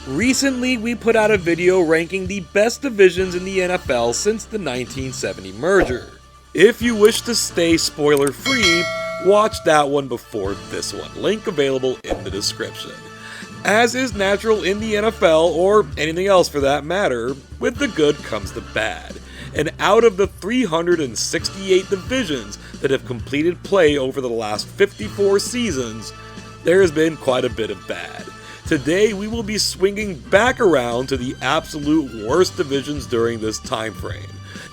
Recently, we put out a video ranking the best divisions in the NFL since the 1970 merger. If you wish to stay spoiler-free, watch that one before this one, link available in the description. As is natural in the NFL, or anything else for that matter, with the good comes the bad. And out of the 368 divisions that have completed play over the last 54 seasons, there has been quite a bit of bad. Today we will be swinging back around to the absolute worst divisions during this time frame.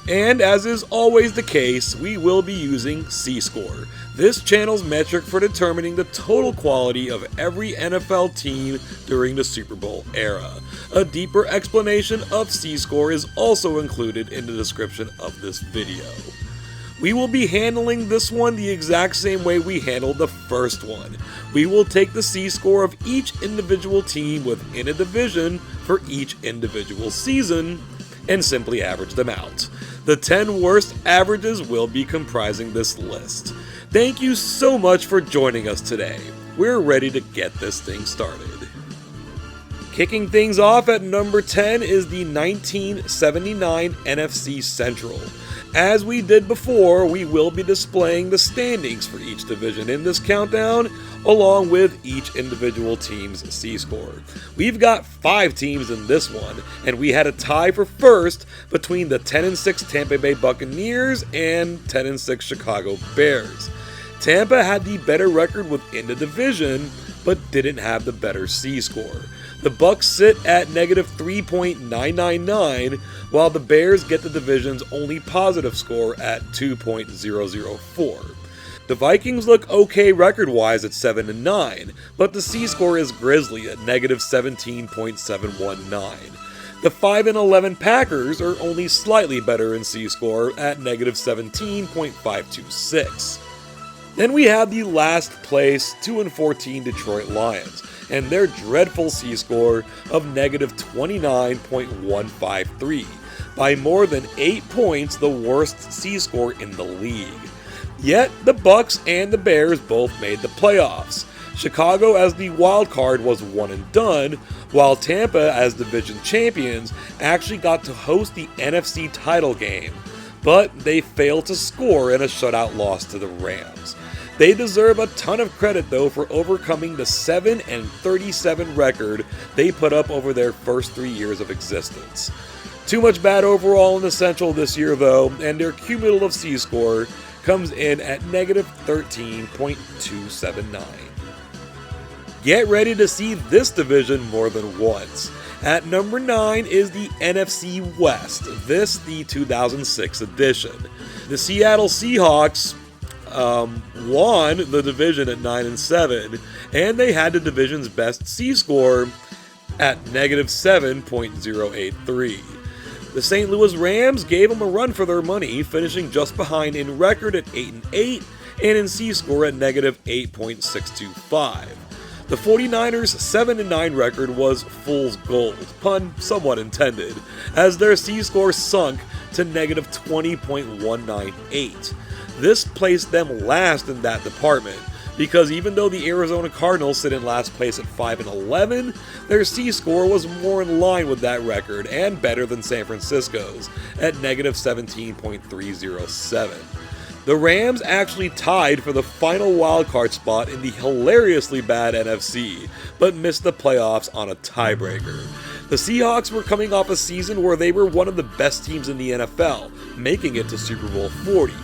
And as is always the case, we will be using C-Score, this channel's metric for determining the total quality of every NFL team during the Super Bowl era. A deeper explanation of C-Score is also included in the description of this video. We will be handling this one the exact same way we handled the first one. We will take the C-score of each individual team within a division for each individual season and simply average them out. The 10 worst averages will be comprising this list. Thank you so much for joining us today. We're ready to get this thing started. Kicking things off at number 10 is the 1979 NFC Central. As we did before, we will be displaying the standings for each division in this countdown, along with each individual team's C-score. We've got 5 teams in this one, and we had a tie for first between the 10-6 Tampa Bay Buccaneers and 10-6 Chicago Bears. Tampa had the better record within the division, but didn't have the better C-score. The Bucs sit at negative 3.999, while the Bears get the division's only positive score at 2.004. The Vikings look okay record-wise at 7-9, but the C-score is grisly at negative 17.719. The 5-11 Packers are only slightly better in C-score at negative 17.526. Then we have the last place 2-14 Detroit Lions, and their dreadful C-score of negative 29.153, by more than 8 points the worst C-score in the league. Yet, the Bucs and the Bears both made the playoffs. Chicago as the wild card was one and done, while Tampa as division champions actually got to host the NFC title game, but they failed to score in a shutout loss to the Rams. They deserve a ton of credit though for overcoming the 7-37 record they put up over their first 3 years of existence. Too much bad overall in the Central this year though, and their cumulative C-score comes in at negative 13.279. Get ready to see this division more than once. At number 9 is the NFC West, this the 2006 edition. The Seattle Seahawks won the division at 9-7, and they had the division's best C-score at negative 7.083. The St. Louis Rams gave them a run for their money, finishing just behind in record at 8-8 and in C-score at negative 8.625. The 49ers' 7-9 record was fool's gold, pun somewhat intended, as their C-score sunk to negative 20.198. This placed them last in that department, because even though the Arizona Cardinals sit in last place at 5-11, their C-score was more in line with that record and better than San Francisco's at negative 17.307. The Rams actually tied for the final wildcard spot in the hilariously bad NFC, but missed the playoffs on a tiebreaker. The Seahawks were coming off a season where they were one of the best teams in the NFL, making it to Super Bowl 40.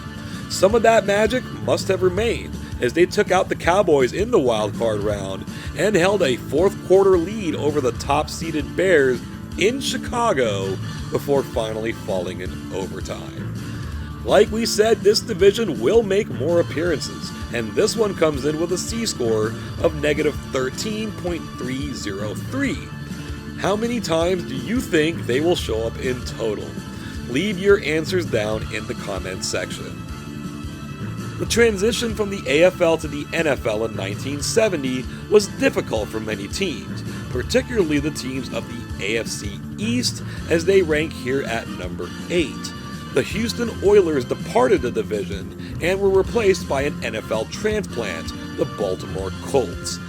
Some of that magic must have remained, as they took out the Cowboys in the wildcard round and held a fourth quarter lead over the top-seeded Bears in Chicago before finally falling in overtime. Like we said, this division will make more appearances, and this one comes in with a C-score of negative 13.303. How many times do you think they will show up in total? Leave your answers down in the comments section. The transition from the AFL to the NFL in 1970 was difficult for many teams, particularly the teams of the AFC East, as they rank here at number 8. The Houston Oilers departed the division and were replaced by an NFL transplant, the Baltimore Colts.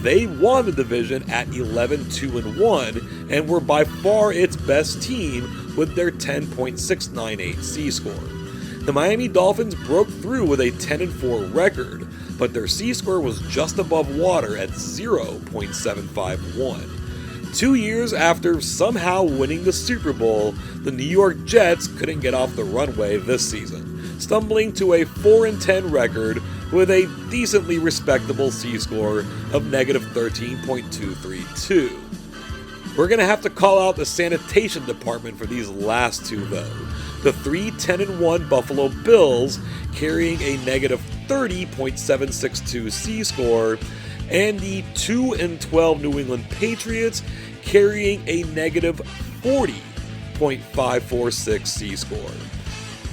they won the division at 11-2-1 and were by far its best team with their 10.698 C-score. The Miami Dolphins broke through with a 10-4 record, but their C-score was just above water at 0.751. 2 years after somehow winning the Super Bowl, the New York Jets couldn't get off the runway this season, stumbling to a 4-10 record with a decently respectable C-score of -13.232. We're going to have to call out the sanitation department for these last two though. The 3-10-1 Buffalo Bills carrying a -30.762 C-score, and the 2-12 New England Patriots carrying a -40.546 C-score.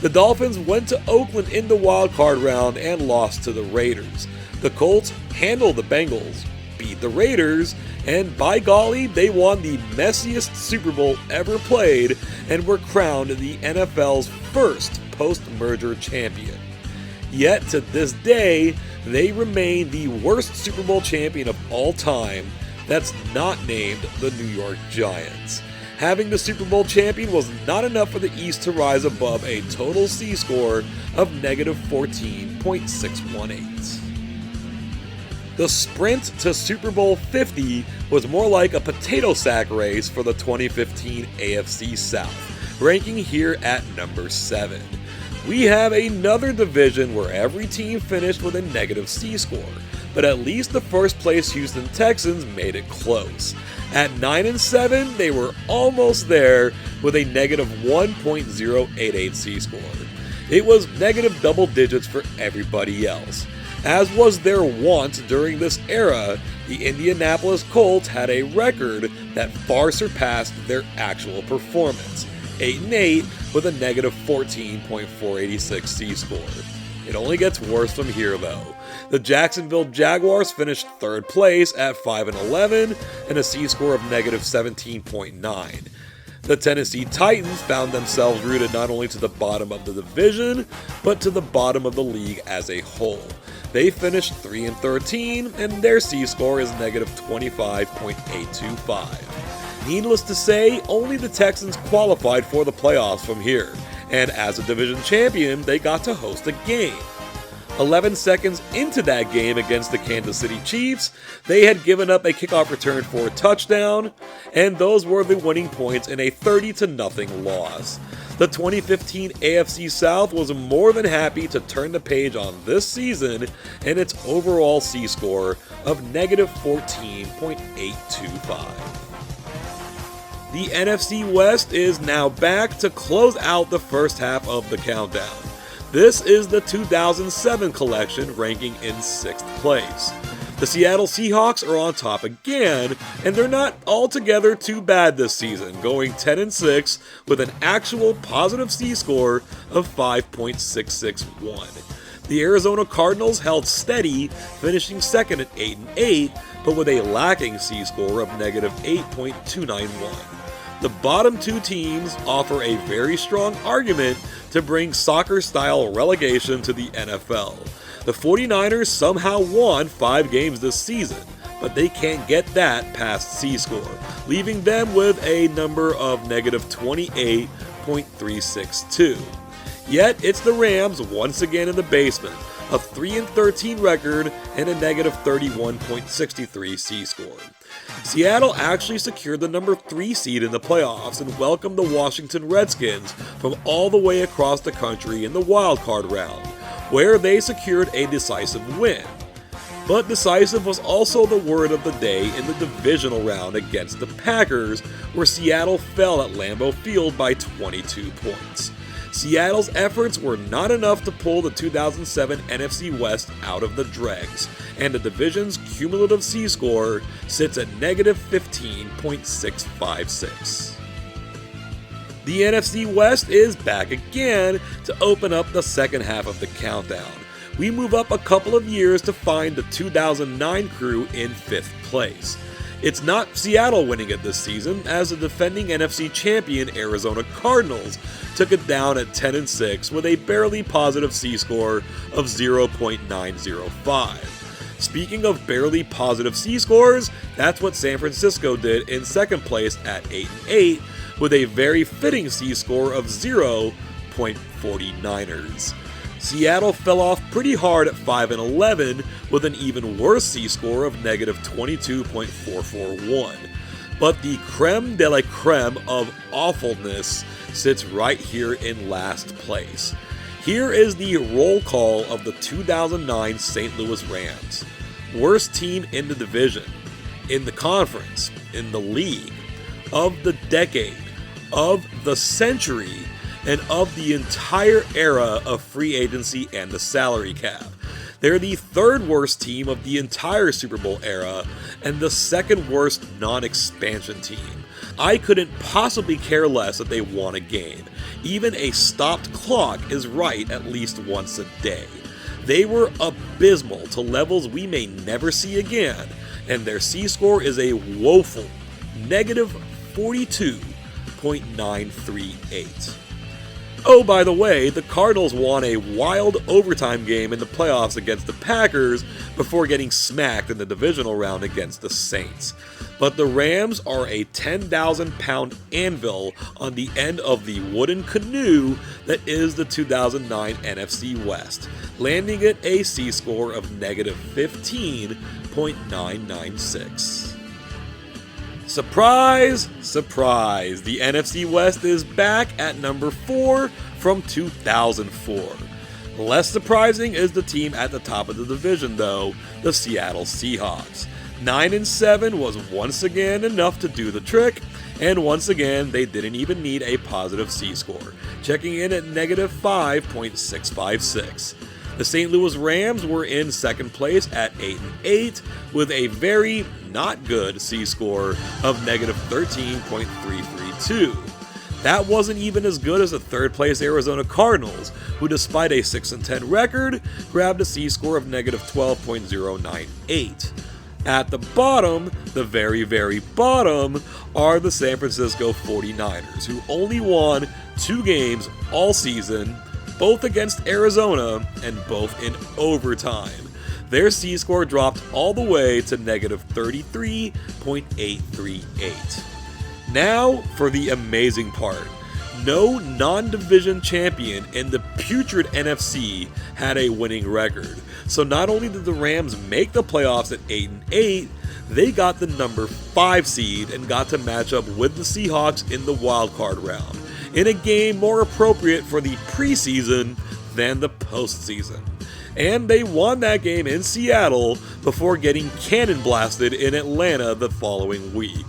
The Dolphins went to Oakland in the wildcard round and lost to the Raiders. The Colts handled the Bengals, beat the Raiders, and by golly, they won the messiest Super Bowl ever played and were crowned the NFL's first post-merger champion. Yet to this day, they remain the worst Super Bowl champion of all time that's not named the New York Giants. Having the Super Bowl champion was not enough for the East to rise above a total C-score of -14.618. The sprint to Super Bowl 50 was more like a potato sack race for the 2015 AFC South, ranking here at number 7. We have another division where every team finished with a negative C-score, but at least the first place Houston Texans made it close. At 9-7, they were almost there with a -1.088 C-score. It was negative double digits for everybody else. As was their wont during this era, the Indianapolis Colts had a record that far surpassed their actual performance, 8-8 with a -14.486 C-score. It only gets worse from here though. The Jacksonville Jaguars finished 3rd place at 5-11 and a C-score of -17.9. The Tennessee Titans found themselves rooted not only to the bottom of the division, but to the bottom of the league as a whole. They finished 3-13, and their C-score is -25.825. Needless to say, only the Texans qualified for the playoffs from here, and as a division champion, they got to host a game. 11 seconds into that game against the Kansas City Chiefs, they had given up a kickoff return for a touchdown, and those were the winning points in a 30-0 loss. The 2015 AFC South was more than happy to turn the page on this season and its overall C-score of -14.825. The NFC West is now back to close out the first half of the countdown. This is the 2007 collection ranking in 6th place. The Seattle Seahawks are on top again, and they're not altogether too bad this season, going 10-6 with an actual positive C-score of 5.661. The Arizona Cardinals held steady, finishing second at 8-8, but with a lacking C-score of -8.291. The bottom two teams offer a very strong argument to bring soccer-style relegation to the NFL. The 49ers somehow won 5 games this season, but they can't get that past C-score, leaving them with a number of -28.362. Yet it's the Rams once again in the basement, a 3-13 record and a -31.63 C-score. Seattle actually secured the number 3 seed in the playoffs and welcomed the Washington Redskins from all the way across the country in the wildcard round, where they secured a decisive win. But decisive was also the word of the day in the divisional round against the Packers, where Seattle fell at Lambeau Field by 22 points. Seattle's efforts were not enough to pull the 2007 NFC West out of the dregs, and the division's cumulative C-score sits at -15.656. The NFC West is back again to open up the second half of the countdown. We move up a couple of years to find the 2009 crew in 5th place. It's not Seattle winning it this season, as the defending NFC champion Arizona Cardinals took it down at 10-6 with a barely positive C-score of 0.905. Speaking of barely positive C-scores, that's what San Francisco did in second place at 8-8, with a very fitting C-score of 0.49ers. Seattle fell off pretty hard at 5-11, with an even worse C-score of negative 22.441. But the creme de la creme of awfulness sits right here in last place. Here is the roll call of the 2009 St. Louis Rams. Worst team in the division, in the conference, in the league, of the decade, of the century, and of the entire era of free agency and the salary cap. They're the third worst team of the entire Super Bowl era, and the second worst non-expansion team. I couldn't possibly care less that they won a game. Even a stopped clock is right at least once a day. They were abysmal to levels we may never see again, and their C-score is a woeful negative 42.938. Oh, by the way, the Cardinals won a wild overtime game in the playoffs against the Packers before getting smacked in the divisional round against the Saints. But the Rams are a 10,000-pound anvil on the end of the wooden canoe that is the 2009 NFC West, landing at a C-score of negative 15.996. Surprise, surprise, the NFC West is back at number 4 from 2004. Less surprising is the team at the top of the division though, the Seattle Seahawks. 9-7 was once again enough to do the trick, and once again they didn't even need a positive C-score, checking in at negative 5.656. The St. Louis Rams were in second place at 8-8 with a very not good C-score of negative 13.332. That wasn't even as good as the third place Arizona Cardinals, who despite a 6-10 record, grabbed a C-score of negative 12.098. At the bottom, the very, very bottom, are the San Francisco 49ers, who only won 2 games all season, both against Arizona and both in overtime. Their C-score dropped all the way to negative 33.838. Now for the amazing part. No non-division champion in the putrid NFC had a winning record. So not only did the Rams make the playoffs at 8-8, they got the number 5 seed and got to match up with the Seahawks in the wildcard round, in a game more appropriate for the preseason than the postseason. And they won that game in Seattle before getting cannonblasted in Atlanta the following week.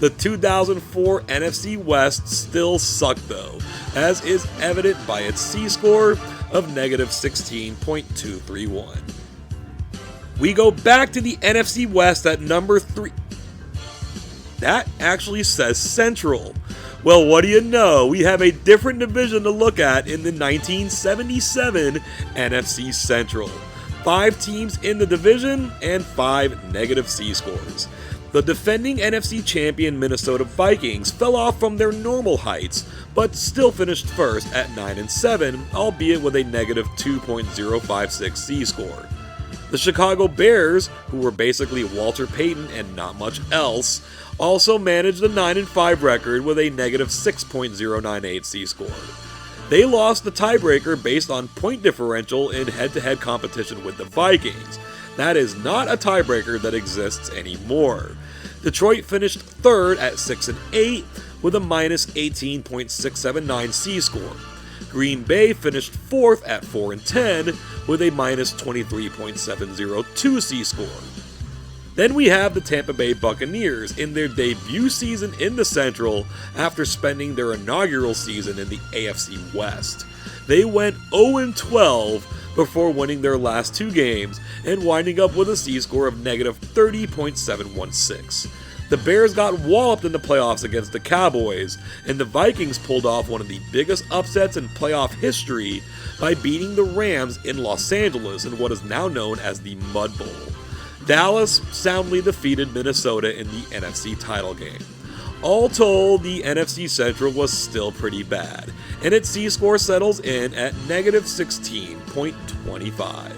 The 2004 NFC West still sucked though, as is evident by its C-score of negative 16.231. We go back to the NFC West at number 3. That actually says Central. Well, what do you know? We have a different division to look at in the 1977 NFC Central. 5 teams in the division and 5 negative C-scores. The defending NFC champion Minnesota Vikings fell off from their normal heights, but still finished first at 9-7, albeit with a negative 2.056 C-score. The Chicago Bears, who were basically Walter Payton and not much else, also managed a 9-5 record with a negative 6.098 C-score. They lost the tiebreaker based on point differential in head-to-head competition with the Vikings. That is not a tiebreaker that exists anymore. Detroit finished third at 6-8 with a minus 18.679 C-score. Green Bay finished fourth at 4-10 with a minus 23.702 C-score. Then we have the Tampa Bay Buccaneers in their debut season in the Central after spending their inaugural season in the AFC West. They went 0-12 before winning their last 2 games and winding up with a C-score of negative 30.716. The Bears got walloped in the playoffs against the Cowboys, and the Vikings pulled off one of the biggest upsets in playoff history by beating the Rams in Los Angeles in what is now known as the Mud Bowl. Dallas soundly defeated Minnesota in the NFC title game. All told, the NFC Central was still pretty bad, and its C-score settles in at negative 16.25.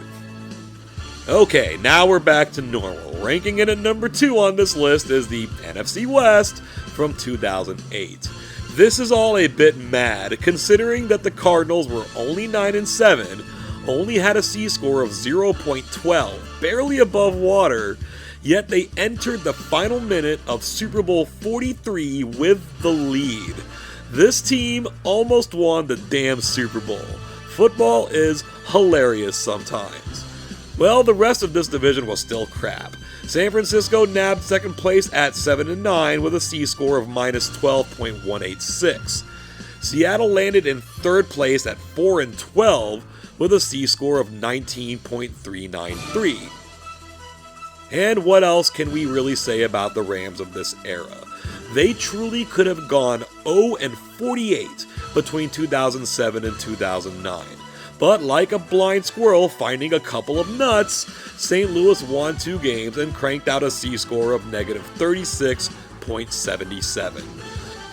Okay, now we're back to normal. Ranking it at number 2 on this list is the NFC West from 2008. This is all a bit mad, considering that the Cardinals were only 9-7, only had a C-score of 0.12, barely above water, yet they entered the final minute of Super Bowl 43 with the lead. This team almost won the damn Super Bowl. Football is hilarious sometimes. Well, the rest of this division was still crap. San Francisco nabbed second place at 7-9 with a C-score of minus 12.186. Seattle landed in third place at 4-12 with a C-score of 19.393. And what else can we really say about the Rams of this era? They truly could have gone 0-48 between 2007 and 2009. But like a blind squirrel finding a couple of nuts, St. Louis won 2 games and cranked out a C-score of negative 36.77.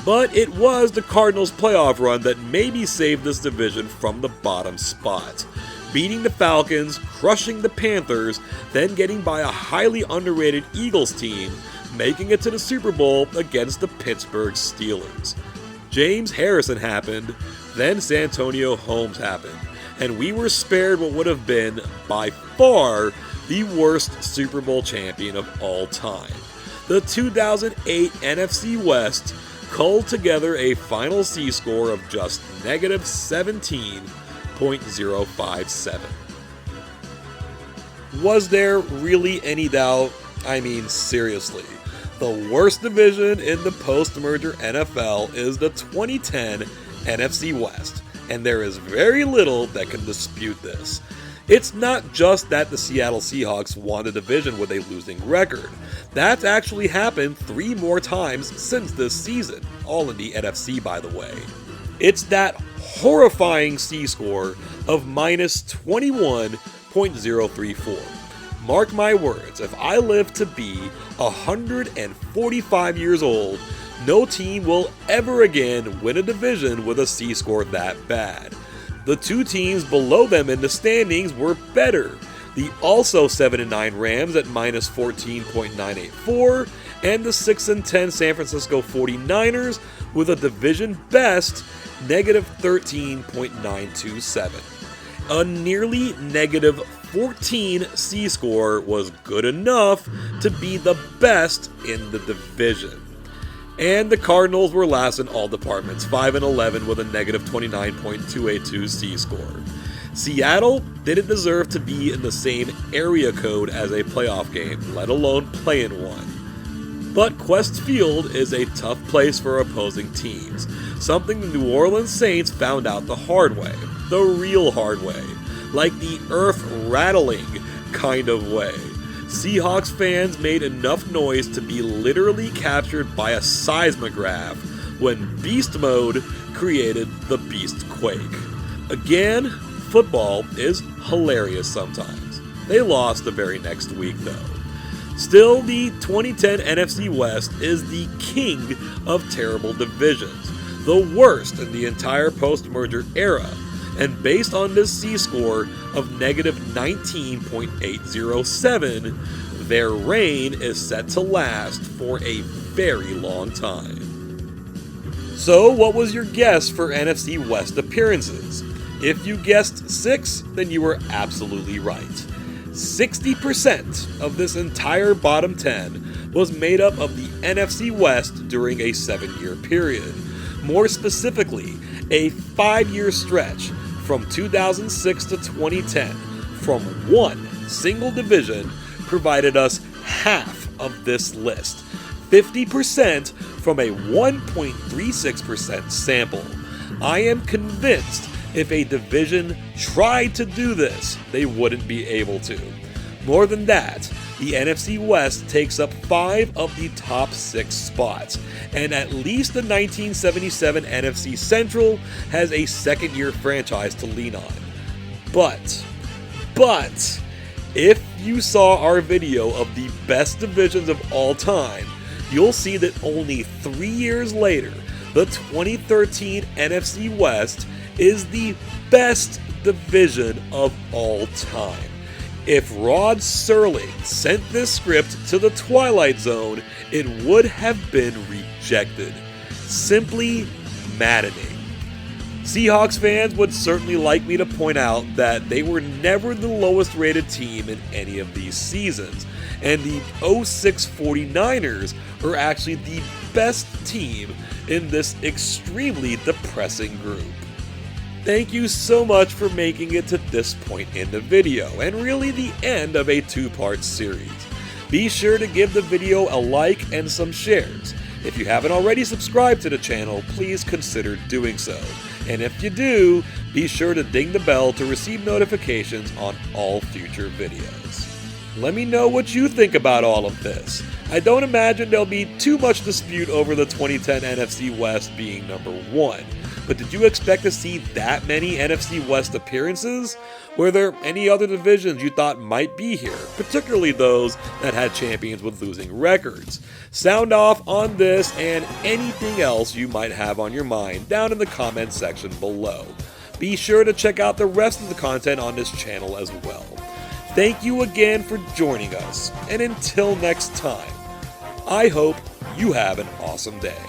But it was the Cardinals' playoff run that maybe saved this division from the bottom spot. Beating the Falcons, crushing the Panthers, then getting by a highly underrated Eagles team, making it to the Super Bowl against the Pittsburgh Steelers. James Harrison happened, then Santonio Holmes happened, and we were spared what would have been, by far, the worst Super Bowl champion of all time. The 2008 NFC West culled together a final C-score of just negative 17.057. Was there really any doubt? I mean, seriously. The worst division in the post-merger NFL is the 2010 NFC West, and there is very little that can dispute this. It's not just that the Seattle Seahawks won the division with a losing record. That's actually happened 3 more times since this season, all in the NFC by the way. It's that horrifying C-score of minus 21.034. Mark my words, if I live to be 145 years old, no team will ever again win a division with a C-score that bad. The 2 teams below them in the standings were better. The also 7-9 Rams at minus 14.984, and the 6-10 San Francisco 49ers with a division best negative 13.927. A nearly negative 14 C-score was good enough to be the best in the division. And the Cardinals were last in all departments, 5-11 with a negative 29.282 C-score. Seattle didn't deserve to be in the same area code as a playoff game, let alone play in one. But Quest Field is a tough place for opposing teams, something the New Orleans Saints found out the hard way, the real hard way, like the earth-rattling kind of way. Seahawks fans made enough noise to be literally captured by a seismograph when Beast Mode created the Beast Quake. Again, football is hilarious sometimes. They lost the very next week though. Still, the 2010 NFC West is the king of terrible divisions, the worst in the entire post-merger era, and based on this C-score of negative 19.807, their reign is set to last for a very long time. So what was your guess for NFC West appearances? If you guessed 6, then you were absolutely right. 60% of this entire bottom 10 was made up of the NFC West during a 7-year period. More specifically, a 5-year stretch from 2006 to 2010 from one single division provided us half of this list, 50% from a 1.36% sample. I am convinced if a division tried to do this, they wouldn't be able to. More than that, the NFC West takes up 5 of the top 6 spots, and at least the 1977 NFC Central has a second-year franchise to lean on. But, if you saw our video of the best divisions of all time, you'll see that only 3 years later, the 2013 NFC West is the best division of all time. If Rod Serling sent this script to the Twilight Zone, it would have been rejected. Simply maddening. Seahawks fans would certainly like me to point out that they were never the lowest rated team in any of these seasons, and the 06 49ers are actually the best team in this extremely depressing group. Thank you so much for making it to this point in the video, and really the end of a two-part series. Be sure to give the video a like and some shares. If you haven't already subscribed to the channel, please consider doing so. And if you do, be sure to ding the bell to receive notifications on all future videos. Let me know what you think about all of this. I don't imagine there'll be too much dispute over the 2010 NFC West being number 1. But did you expect to see that many NFC West appearances? Were there any other divisions you thought might be here, particularly those that had champions with losing records? Sound off on this and anything else you might have on your mind down in the comments section below. Be sure to check out the rest of the content on this channel as well. Thank you again for joining us, and until next time, I hope you have an awesome day.